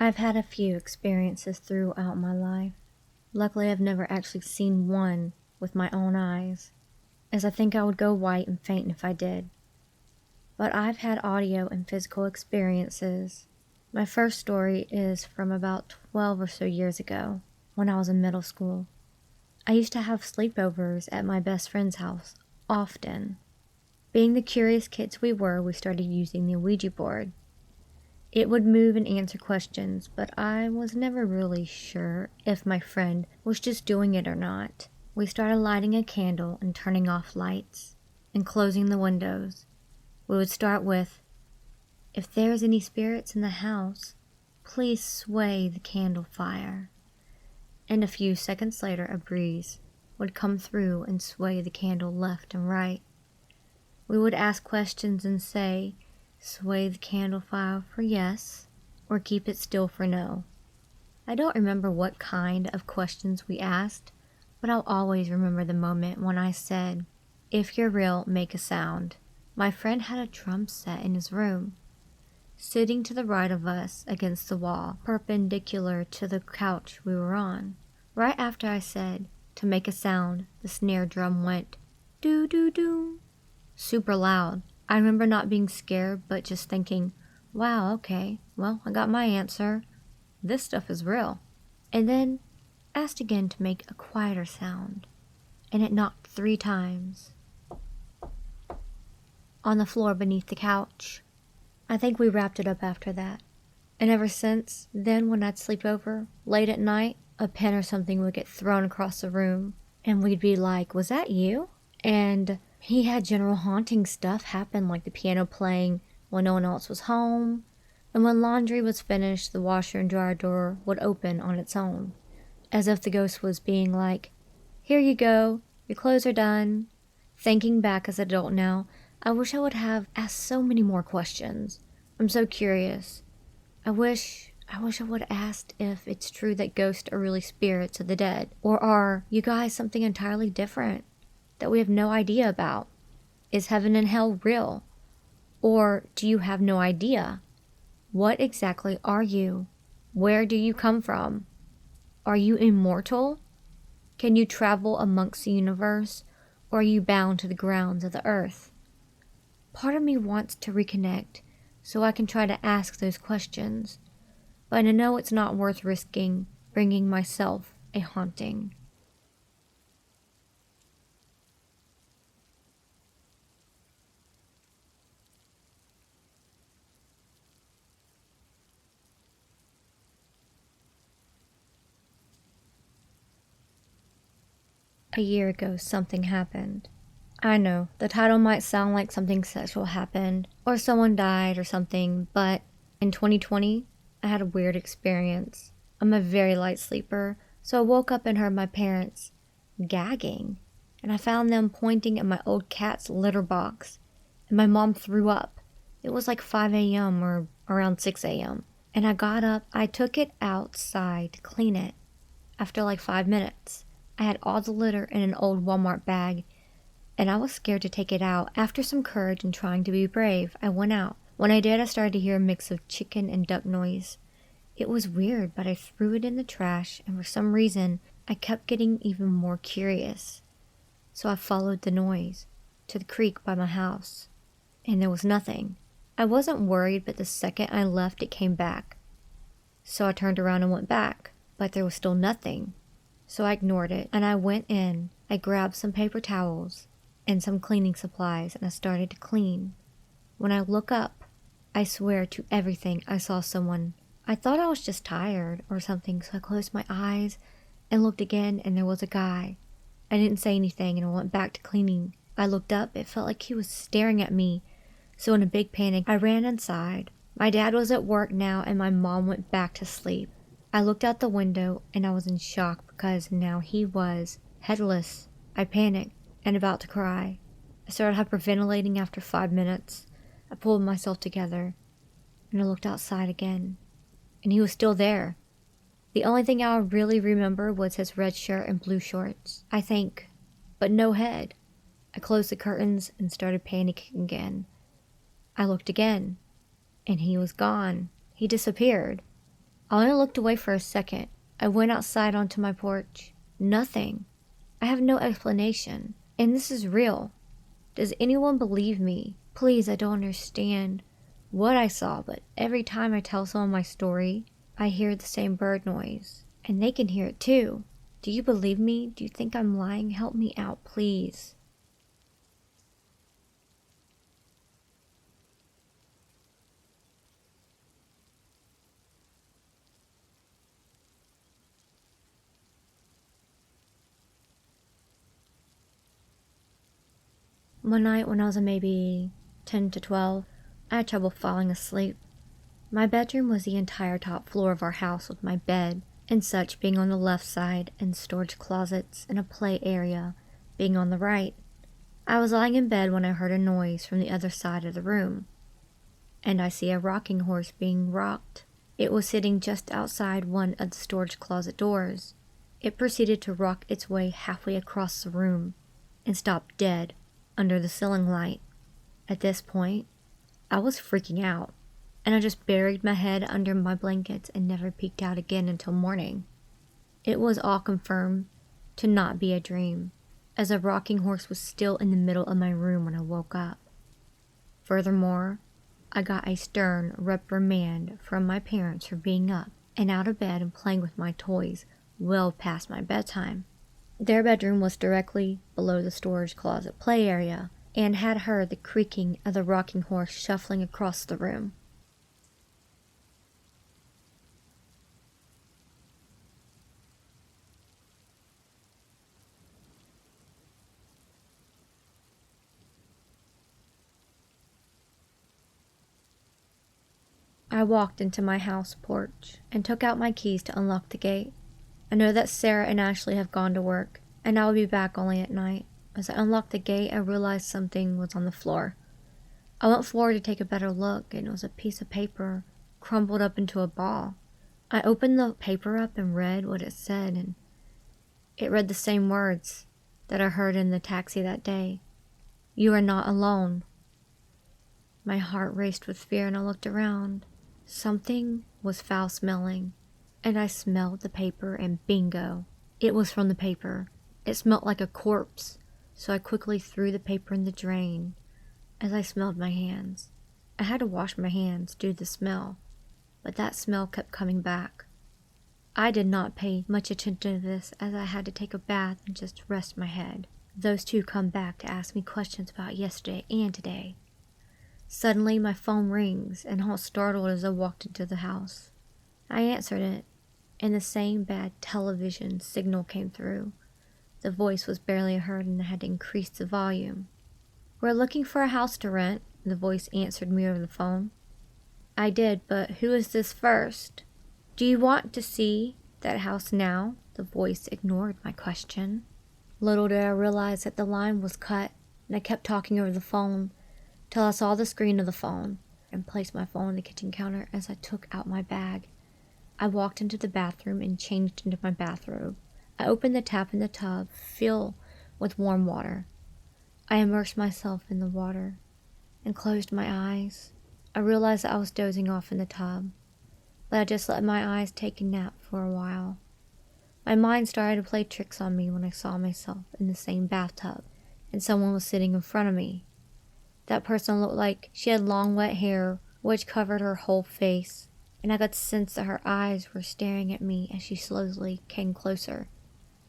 I've had a few experiences throughout my life. Luckily, I've never actually seen one with my own eyes, as I think I would go white and faint if I did. But I've had audio and physical experiences. My first story is from about 12 or so years ago, when I was in middle school. I used to have sleepovers at my best friend's house, often. Being the curious kids we were, we started using the Ouija board. It would move and answer questions, but I was never really sure if my friend was just doing it or not. We started lighting a candle and turning off lights and closing the windows. We would start with, "If there's any spirits in the house, please sway the candle fire." And a few seconds later, a breeze would come through and sway the candle left and right. We would ask questions and say, "Sway the candle fire for yes," or "Keep it still for no." I don't remember what kind of questions we asked, but I'll always remember the moment when I said, "If you're real, make a sound." My friend had a drum set in his room, sitting to the right of us against the wall, perpendicular to the couch we were on. Right after I said to make a sound, the snare drum went doo-doo-doo, super loud. I remember not being scared, but just thinking, wow, okay, well, I got my answer. This stuff is real. And then asked again to make a quieter sound, and it knocked 3 times on the floor beneath the couch. I think we wrapped it up after that. And ever since then, when I'd sleep over late at night, a pen or something would get thrown across the room, and we'd be like, "Was that you?" And he had general haunting stuff happen, like the piano playing when no one else was home, and when laundry was finished, the washer and dryer door would open on its own, as if the ghost was being like, "Here you go, your clothes are done." Thinking back as an adult now, I wish I would have asked so many more questions. I'm so curious. I wish I would have asked if it's true that ghosts are really spirits of the dead, or are you guys something entirely different that we have no idea about? Is heaven and hell real? Or do you have no idea? What exactly are you? Where do you come from? Are you immortal? Can you travel amongst the universe, or are you bound to the grounds of the earth? Part of me wants to reconnect so I can try to ask those questions, but I know it's not worth risking bringing myself a haunting. A year ago, something happened. I know, the title might sound like something sexual happened, or someone died or something, but in 2020, I had a weird experience. I'm a very light sleeper, so I woke up and heard my parents gagging, and I found them pointing at my old cat's litter box, and my mom threw up. It was like 5 a.m. or around 6 a.m., and I got up, I took it outside to clean it. After like 5 minutes, I had all the litter in an old Walmart bag, and I was scared to take it out. After some courage and trying to be brave, I went out. When I did, I started to hear a mix of chicken and duck noise. It was weird, but I threw it in the trash, and for some reason, I kept getting even more curious. So I followed the noise to the creek by my house, and there was nothing. I wasn't worried, but the second I left, it came back. So I turned around and went back, but there was still nothing. So I ignored it, and I went in. I grabbed some paper towels and some cleaning supplies, and I started to clean. When I look up, I swear to everything, I saw someone. I thought I was just tired or something, so I closed my eyes and looked again, and there was a guy. I didn't say anything, and I went back to cleaning. I looked up, it felt like he was staring at me, so in a big panic, I ran inside. My dad was at work now, and my mom went back to sleep. I looked out the window, and I was in shock because now he was headless. I panicked and about to cry. I started hyperventilating after 5 minutes. I pulled myself together, and I looked outside again, and he was still there. The only thing I really remember was his red shirt and blue shorts, I think, but no head. I closed the curtains and started panicking again. I looked again, and he was gone. He disappeared. I only looked away for a second. I went outside onto my porch. Nothing. I have no explanation. And this is real. Does anyone believe me? Please, I don't understand what I saw, but every time I tell someone my story, I hear the same bird noise. And they can hear it too. Do you believe me? Do you think I'm lying? Help me out, please. One night when I was maybe 10 to 12, I had trouble falling asleep. My bedroom was the entire top floor of our house, with my bed and such being on the left side and storage closets and a play area being on the right. I was lying in bed when I heard a noise from the other side of the room, and I see a rocking horse being rocked. It was sitting just outside one of the storage closet doors. It proceeded to rock its way halfway across the room and stopped dead under the ceiling light. At this point, I was freaking out, and I just buried my head under my blankets and never peeked out again until morning. It was all confirmed to not be a dream, as a rocking horse was still in the middle of my room when I woke up. Furthermore, I got a stern reprimand from my parents for being up and out of bed and playing with my toys well past my bedtime. Their bedroom was directly below the storage closet play area and had heard the creaking of the rocking horse shuffling across the room. I walked into my house porch and took out my keys to unlock the gate. I know that Sarah and Ashley have gone to work, and I will be back only at night. As I unlocked the gate, I realized something was on the floor. I went forward to take a better look, and it was a piece of paper crumpled up into a ball. I opened the paper up and read what it said, and it read the same words that I heard in the taxi that day. "You are not alone." My heart raced with fear, and I looked around. Something was foul-smelling, and I smelled the paper, and bingo, it was from the paper. It smelled like a corpse, so I quickly threw the paper in the drain. As I smelled my hands, I had to wash my hands due to the smell, but that smell kept coming back. I did not pay much attention to this, as I had to take a bath and just rest my head. Those two come back to ask me questions about yesterday and today. Suddenly, my phone rings, and I was startled as I walked into the house. I answered it, and the same bad television signal came through. The voice was barely heard, and I had to increase the volume. "We're looking for a house to rent," the voice answered me over the phone. I did, but who is this first? "Do you want to see that house now?" The voice ignored my question. Little did I realize that the line was cut, and I kept talking over the phone till I saw the screen of the phone and placed my phone on the kitchen counter as I took out my bag. I walked into the bathroom and changed into my bathrobe. I opened the tap in the tub, filled with warm water. I immersed myself in the water and closed my eyes. I realized that I was dozing off in the tub, but I just let my eyes take a nap for a while. My mind started to play tricks on me when I saw myself in the same bathtub, and someone was sitting in front of me. That person looked like she had long wet hair, which covered her whole face, and I could sense that her eyes were staring at me as she slowly came closer.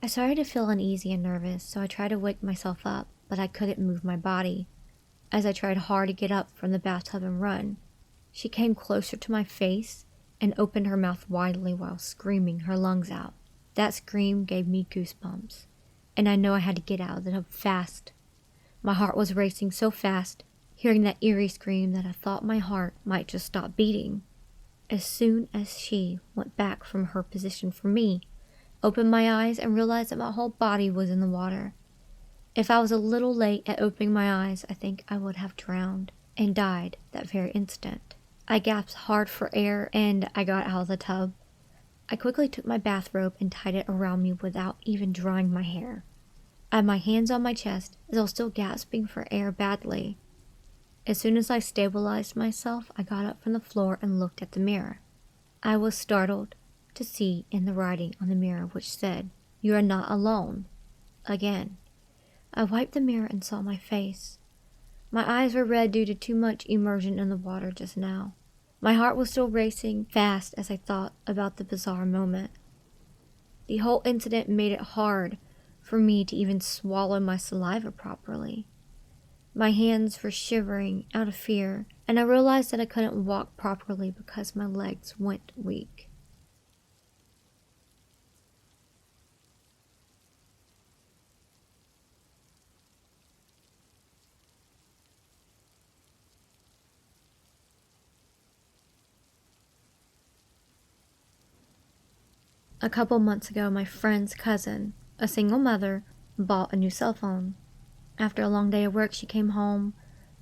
I started to feel uneasy and nervous, so I tried to wake myself up, but I couldn't move my body. As I tried hard to get up from the bathtub and run, she came closer to my face and opened her mouth widely while screaming her lungs out. That scream gave me goosebumps, and I know I had to get out of the tub fast. My heart was racing so fast, hearing that eerie scream, that I thought my heart might just stop beating. As soon as she went back from her position for me, opened my eyes and realized that my whole body was in the water. If I was a little late at opening my eyes, I think I would have drowned and died that very instant. I gasped hard for air, and I got out of the tub. I quickly took my bathrobe and tied it around me without even drying my hair. I had my hands on my chest as I was still gasping for air badly. As soon as I stabilized myself, I got up from the floor and looked at the mirror. I was startled to see in the writing on the mirror which said, "You are not alone." Again. I wiped the mirror and saw my face. My eyes were red due to too much immersion in the water just now. My heart was still racing fast as I thought about the bizarre moment. The whole incident made it hard for me to even swallow my saliva properly. My hands were shivering out of fear, and I realized that I couldn't walk properly because my legs went weak. A couple months ago, my friend's cousin, a single mother, bought a new cell phone. After a long day of work, she came home,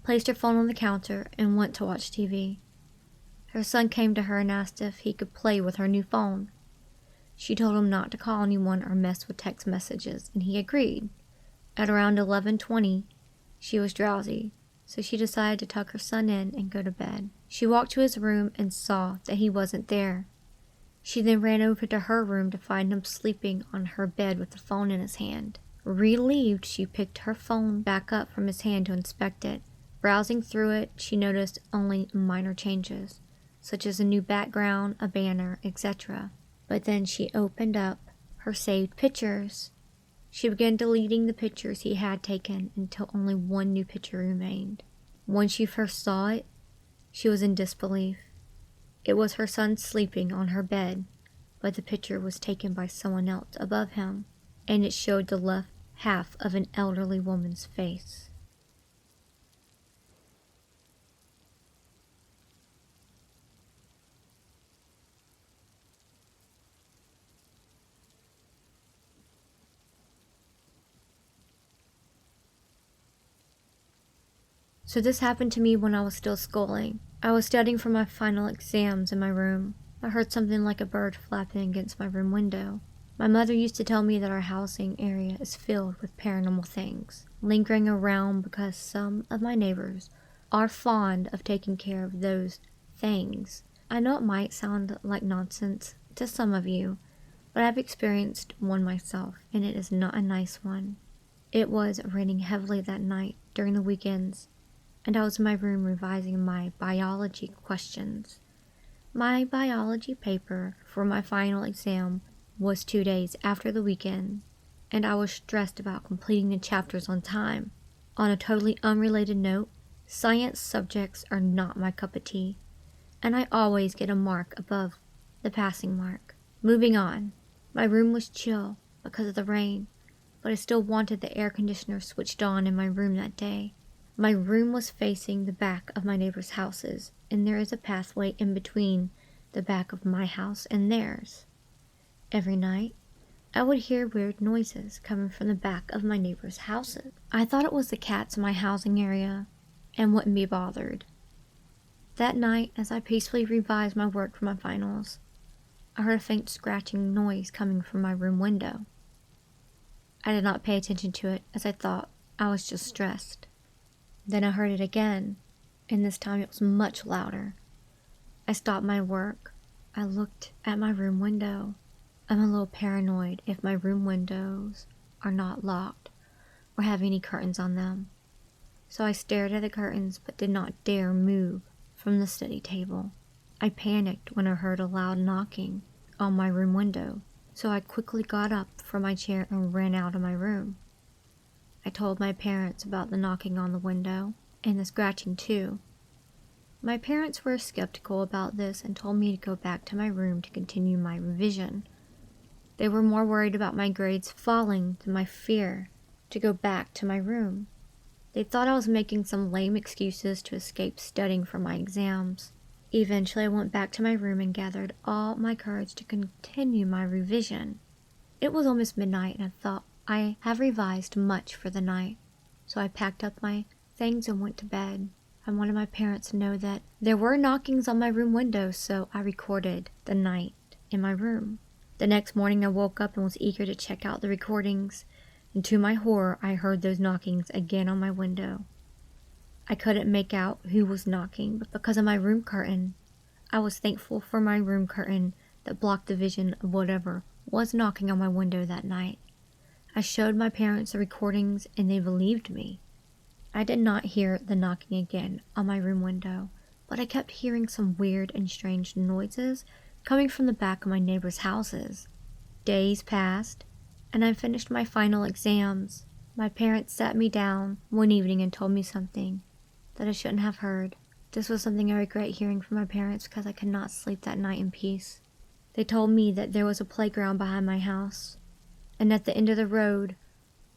placed her phone on the counter, and went to watch TV. Her son came to her and asked if he could play with her new phone. She told him not to call anyone or mess with text messages, and he agreed. At around 11:20, she was drowsy, so she decided to tuck her son in and go to bed. She walked to his room and saw that he wasn't there. She then ran over to her room to find him sleeping on her bed with the phone in his hand. Relieved, she picked her phone back up from his hand to inspect it. Browsing through it, she noticed only minor changes, such as a new background, a banner, etc. But then she opened up her saved pictures. She began deleting the pictures he had taken until only one new picture remained. When she first saw it, she was in disbelief. It was her son sleeping on her bed, but the picture was taken by someone else above him, and it showed the left half of an elderly woman's face. So this happened to me when I was still schooling. I was studying for my final exams in my room. I heard something like a bird flapping against my room window. My mother used to tell me that our housing area is filled with paranormal things, lingering around because some of my neighbors are fond of taking care of those things. I know it might sound like nonsense to some of you, but I've experienced one myself, and it is not a nice one. It was raining heavily that night during the weekends, and I was in my room revising my biology questions. My biology paper for my final exam was 2 days after the weekend, and I was stressed about completing the chapters on time. On a totally unrelated note, science subjects are not my cup of tea, and I always get a mark above the passing mark. Moving on, my room was chill because of the rain, but I still wanted the air conditioner switched on in my room that day. My room was facing the back of my neighbors' houses, and there is a pathway in between the back of my house and theirs. Every night, I would hear weird noises coming from the back of my neighbors' houses. I thought it was the cats in my housing area and wouldn't be bothered. That night, as I peacefully revised my work for my finals, I heard a faint scratching noise coming from my room window. I did not pay attention to it as I thought I was just stressed. Then I heard it again, and this time it was much louder. I stopped my work. I looked at my room window. I'm a little paranoid if my room windows are not locked or have any curtains on them. So I stared at the curtains but did not dare move from the study table. I panicked when I heard a loud knocking on my room window, so I quickly got up from my chair and ran out of my room. I told my parents about the knocking on the window and the scratching too. My parents were skeptical about this and told me to go back to my room to continue my revision. They were more worried about my grades falling than my fear to go back to my room. They thought I was making some lame excuses to escape studying for my exams. Eventually, I went back to my room and gathered all my courage to continue my revision. It was almost midnight, and I thought I have revised much for the night, so I packed up my things and went to bed. I wanted my parents to know that there were knockings on my room window, so I recorded the night in my room. The next morning I woke up and was eager to check out the recordings, and to my horror I heard those knockings again on my window. I couldn't make out who was knocking, but because of my room curtain, I was thankful for my room curtain that blocked the vision of whatever was knocking on my window that night. I showed my parents the recordings and they believed me. I did not hear the knocking again on my room window, but I kept hearing some weird and strange noises coming from the back of my neighbors' houses. Days passed, and I finished my final exams. My parents sat me down one evening and told me something that I shouldn't have heard. This was something I regret hearing from my parents because I could not sleep that night in peace. They told me that there was a playground behind my house, and at the end of the road,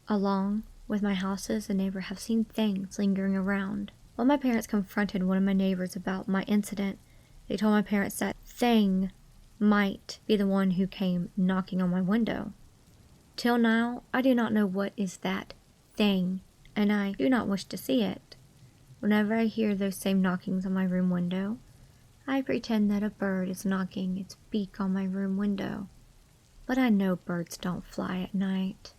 along with my houses, a neighbor have seen things lingering around. When my parents confronted one of my neighbors about my incident, they told my parents that thing might be the one who came knocking on my window. Till now, I do not know what is that thing, and I do not wish to see it. Whenever I hear those same knockings on my room window, I pretend that a bird is knocking its beak on my room window. But I know birds don't fly at night.